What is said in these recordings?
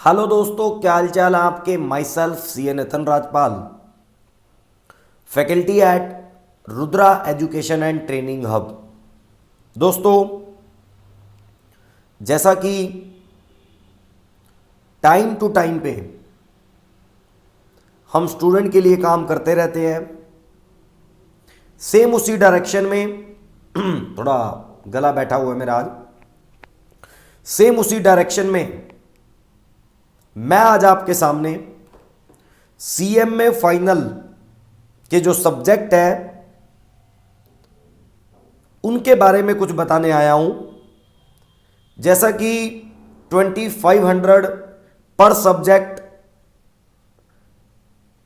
Hello दोस्तों, क्या हाल चाल है आपके। Myself C Nitin Rajpal, faculty at Rudra education and training hub. दोस्तों, जैसा कि टाइम टू टाइम पे हम स्टूडेंट के लिए काम करते रहते हैं, सेम उसी डायरेक्शन में थोड़ा गला बैठा हुआ है मेरा आज, सेम उसी डायरेक्शन में मैं आज आपके सामने सीएमए फाइनल के जो सब्जेक्ट है उनके बारे में कुछ बताने आया हूं। जैसा कि 2500 पर सब्जेक्ट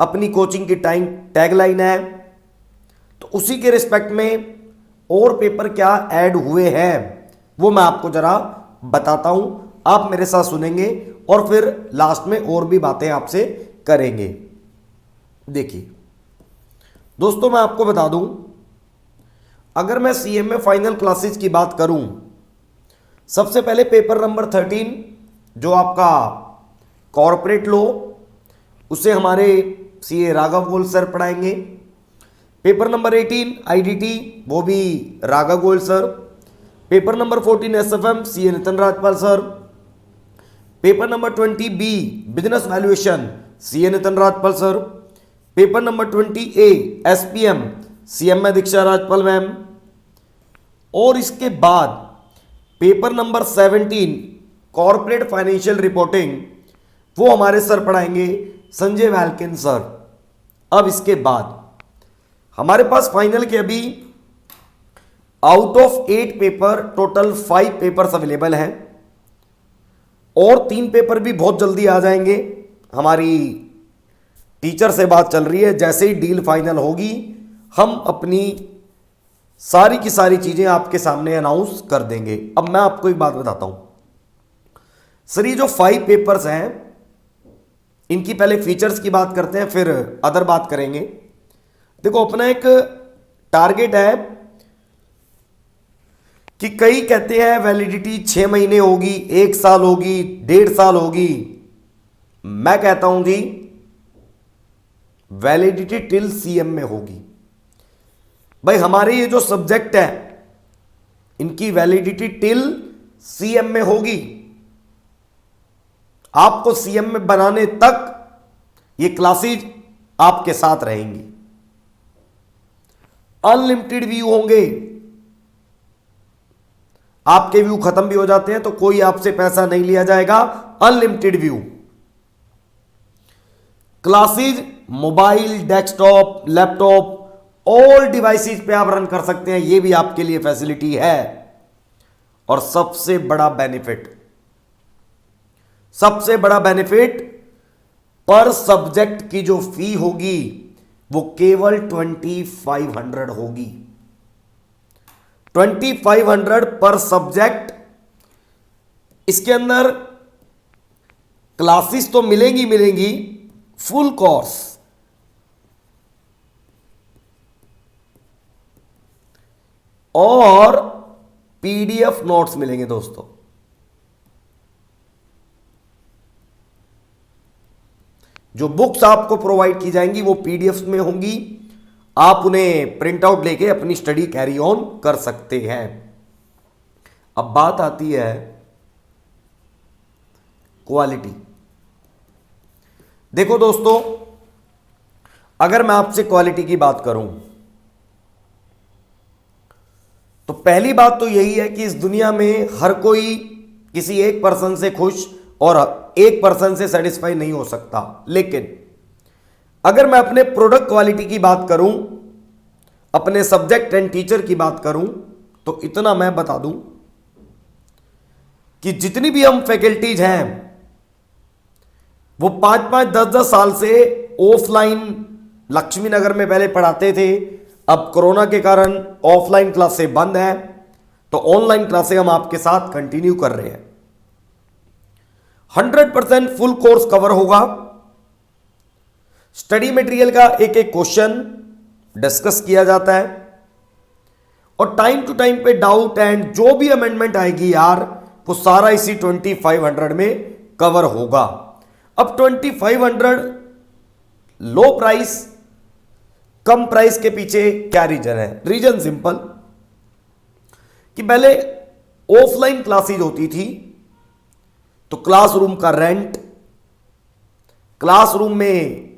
अपनी कोचिंग की टाइम टैगलाइन है, तो उसी के रिस्पेक्ट में और पेपर क्या ऐड हुए हैं वो मैं आपको जरा बताता हूं। आप मेरे साथ सुनेंगे और फिर लास्ट में और भी बातें आपसे करेंगे। देखिए दोस्तों, मैं आपको बता दूं, अगर मैं सीएमए फाइनल क्लासेस की बात करूं, सबसे पहले पेपर नंबर 13 जो आपका कॉर्पोरेट लॉ, उसे हमारे सीए राघव गोयल सर पढ़ाएंगे। पेपर नंबर 18 आईडीटी, वो भी Raghav Goyal sir. Paper number 14 SFM, CA Nitin Rajpal sir. Paper number 20 B business valuation, CA Nitin Rajpal sir. Paper number 20 A SPM, CM Diksha Rajpal ma'am. और इसके बाद paper number 17 corporate financial reporting, वो हमारे सर पढ़ाएंगे संजय वैल्किन सर। अब इसके बाद हमारे पास फाइनल के अभी out of 8 paper total 5 papers available हैं और 3 पेपर भी बहुत जल्दी आ जाएंगे। हमारी टीचर से बात चल रही है, जैसे ही डील फाइनल होगी हम अपनी सारी की सारी चीजें आपके सामने अनाउंस कर देंगे। अब मैं आपको एक बात बताता हूं सर, ये जो 5 पेपर्स हैं इनकी पहले फीचर्स की बात करते हैं, फिर अदर बात करेंगे। देखो, अपना एक टारगेट है कि कई कहते हैं वैलिडिटी 6 महीने होगी, 1 साल होगी, 1.5 साल होगी। मैं कहता हूं जी वैलिडिटी टिल सीएम में होगी। भाई, हमारे ये जो सब्जेक्ट है इनकी वैलिडिटी टिल सीएम में होगी। आपको सीएम में बनाने तक ये क्लासेज आपके साथ रहेंगी। अनलिमिटेड व्यू होंगे, आपके व्यू खत्म भी हो जाते हैं तो कोई आपसे पैसा नहीं लिया जाएगा। Unlimited view classes mobile, desktop, laptop, all devices पे आप रन कर सकते हैं, ये भी आपके लिए फैसिलिटी है। और सबसे बड़ा बेनिफिट पर सब्जेक्ट की जो फी होगी वो केवल 2500 होगी। 2500 पर सब्जेक्ट। इसके अंदर क्लासेस तो मिलेंगी फुल कोर्स, और पीडीएफ नोट्स मिलेंगे दोस्तों। जो बुक्स आपको प्रोवाइड की जाएंगी वो पीडीएफ में होंगी, आप उन्हें प्रिंट आउट लेके अपनी स्टडी कैरी ऑन कर सकते हैं। अब बात आती है क्वालिटी। देखो दोस्तों, अगर मैं आपसे क्वालिटी की बात करूं तो पहली बात तो यही है कि इस दुनिया में हर कोई किसी एक पर्सन से खुश और एक पर्सन से सेटिस्फाई नहीं हो सकता। लेकिन अगर मैं अपने प्रोडक्ट क्वालिटी की बात करूं, अपने सब्जेक्ट एंड टीचर की बात करूं, तो इतना मैं बता दूं कि जितनी भी हम फैकल्टीज हैं वो 5-5, 10-10 साल से ऑफलाइन लक्ष्मी नगर में पहले पढ़ाते थे। अब कोरोना के कारण ऑफलाइन क्लासें बंद है, तो ऑनलाइन क्लासें हम आपके साथ कंटिन्यू कर रहे हैं। 100% फुल कोर्स कवर होगा। स्टडी मटेरियल का एक एक क्वेश्चन डिस्कस किया जाता है और टाइम टू टाइम पे डाउट एंड जो भी अमेंडमेंट आएगी यार, वो सारा इसी 2500 में कवर होगा। अब 2500 लो प्राइस, कम प्राइस के पीछे क्या रीजन है? रीजन सिंपल कि पहले ऑफलाइन क्लासेज होती थी तो क्लासरूम का रेंट, क्लासरूम में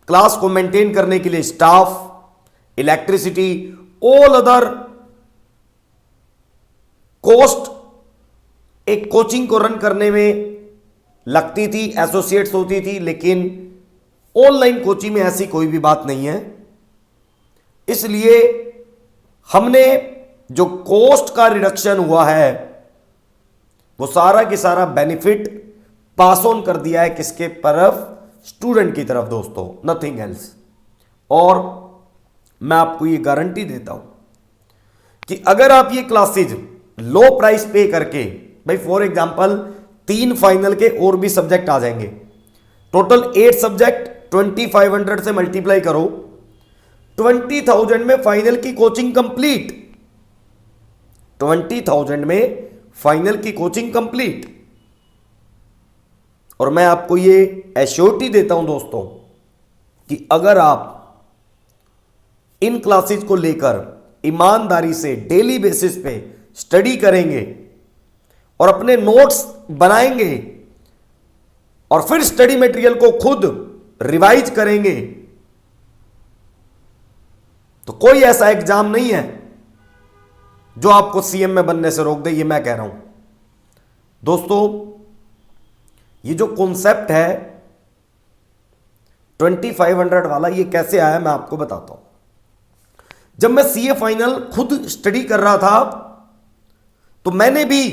क्लास को मेंटेन करने के लिए staff, electricity, all other cost एक कोचिंग को रन करने में लगती थी, एसोसिएट्स होती थी। लेकिन ऑनलाइन कोचिंग में ऐसी कोई भी बात नहीं है। इसलिए हमने जो कॉस्ट का रिडक्शन हुआ है वो सारा की सारा बेनिफिट पास ऑन कर दिया है किसके तरफ? स्टूडेंट की तरफ दोस्तों, नथिंग एल्स। और मैं आपको ये गारंटी देता हूं कि अगर आप ये क्लासेज लो प्राइस पे करके, भाई फॉर एग्जांपल 3 फाइनल के और भी सब्जेक्ट आ जाएंगे, टोटल 8 सब्जेक्ट 2500 से मल्टीप्लाई करो, 20,000 में फाइनल की कोचिंग कंप्लीट। 20,000 में फाइनल की कोचिंग कंप्लीट। और मैं आपको ये एश्योरिटी देता हूं दोस्तों कि अगर आप इन क्लासेस को लेकर ईमानदारी से डेली बेसिस पे स्टडी करेंगे और अपने नोट्स बनाएंगे और फिर स्टडी मटेरियल को खुद रिवाइज करेंगे तो कोई ऐसा एग्जाम नहीं है जो आपको सीएम में बनने से रोक दे। ये मैं कह रहा हूं दोस्तों। ये जो कॉन्सेप्ट है 2500 वाला, ये कैसे आया मैं आपको बताता हूं। जब मैं सीए फाइनल खुद स्टडी कर रहा था तो मैंने भी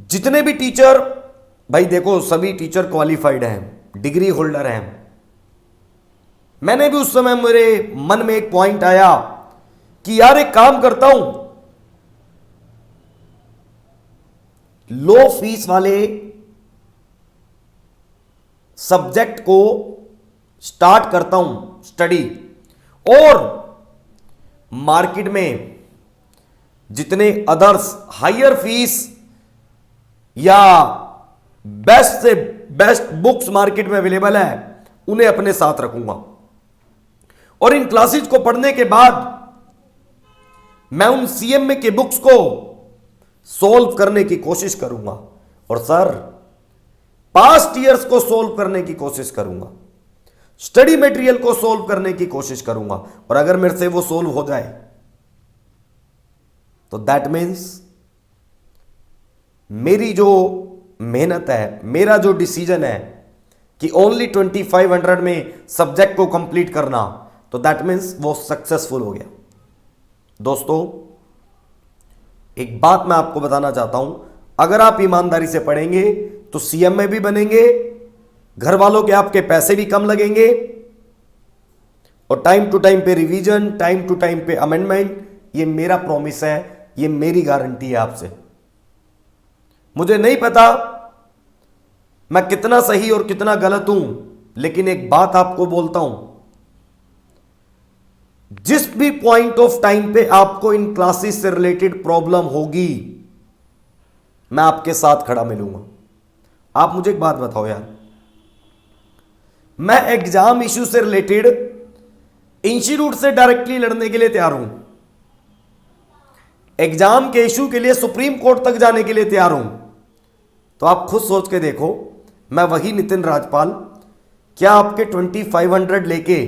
जितने भी टीचर, भाई देखो सभी टीचर क्वालिफाइड हैं, डिग्री होल्डर हैं, मैंने भी उस समय मेरे मन में एक पॉइंट आया कि यार एक काम करता हूं, लो फीस वाले सब्जेक्ट को स्टार्ट करता हूं स्टडी, और मार्केट में जितने अदर्स हायर फीस या बेस्ट से बेस्ट बुक्स मार्केट में अवेलेबल है उन्हें अपने साथ रखूंगा। और इन क्लासेस को पढ़ने के बाद मैं उन सीएमए के बुक्स को सॉल्व करने की कोशिश करूंगा, और सर पास्ट ईयर्स को सॉल्व करने की कोशिश करूंगा, स्टडी मटेरियल को सॉल्व करने की कोशिश करूंगा। और अगर मेरे से वो सॉल्व हो जाए तो दैट मीन्स मेरी जो मेहनत है, मेरा जो डिसीजन है कि ओनली 2500 में सब्जेक्ट को कंप्लीट करना, तो दैट मीन्स वो सक्सेसफुल हो गया। दोस्तों एक बात मैं आपको बताना चाहता हूं, अगर आप ईमानदारी से पढ़ेंगे तो सीएम में भी बनेंगे, घर वालों के आपके पैसे भी कम लगेंगे, और टाइम टू टाइम पे रिवीजन, टाइम टू टाइम पे अमेंडमेंट, ये मेरा प्रॉमिस है, ये मेरी गारंटी है आपसे। मुझे नहीं पता मैं कितना सही और कितना गलत हूं, लेकिन एक बात आपको बोलता हूं, जिस भी पॉइंट ऑफ टाइम पे आपको इन क्लासेस से रिलेटेड प्रॉब्लम होगी, मैं आपके साथ खड़ा मिलूंगा। आप मुझे एक बात बताओ यार, मैं एग्जाम इश्यू से रिलेटेड इंस्टीट्यूट से डायरेक्टली लड़ने के लिए तैयार हूं, एग्जाम के इश्यू के लिए सुप्रीम कोर्ट तक जाने के लिए तैयार हूं। तो आप खुद सोच के देखो, मैं वही नितिन राजपाल क्या आपके 2500 लेके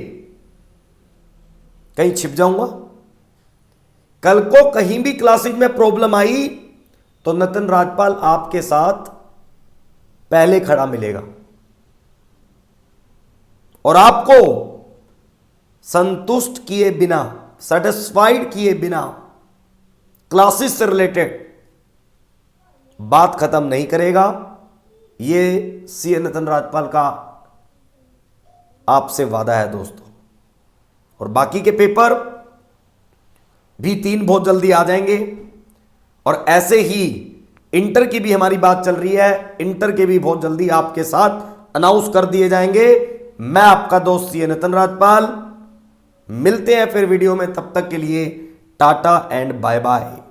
कहीं छिप जाऊंगा? कल को कहीं भी क्लासेज में प्रॉब्लम आई तो नितिन राजपाल आपके साथ पहले खड़ा मिलेगा, और आपको संतुष्ट किए बिना, सेटिस्फाइड किए बिना क्लासेस से रिलेटेड बात खत्म नहीं करेगा। ये सीए नितिन राजपाल का आपसे वादा है दोस्तों। और बाकी के पेपर भी 3 बहुत जल्दी आ जाएंगे, और ऐसे ही इंटर की भी हमारी बात चल रही है, इंटर के भी बहुत जल्दी आपके साथ अनाउंस कर दिए जाएंगे। मैं आपका दोस्त सीए नितिन राजपाल, मिलते हैं फिर वीडियो में, तब तक के लिए टाटा एंड बाय बाय।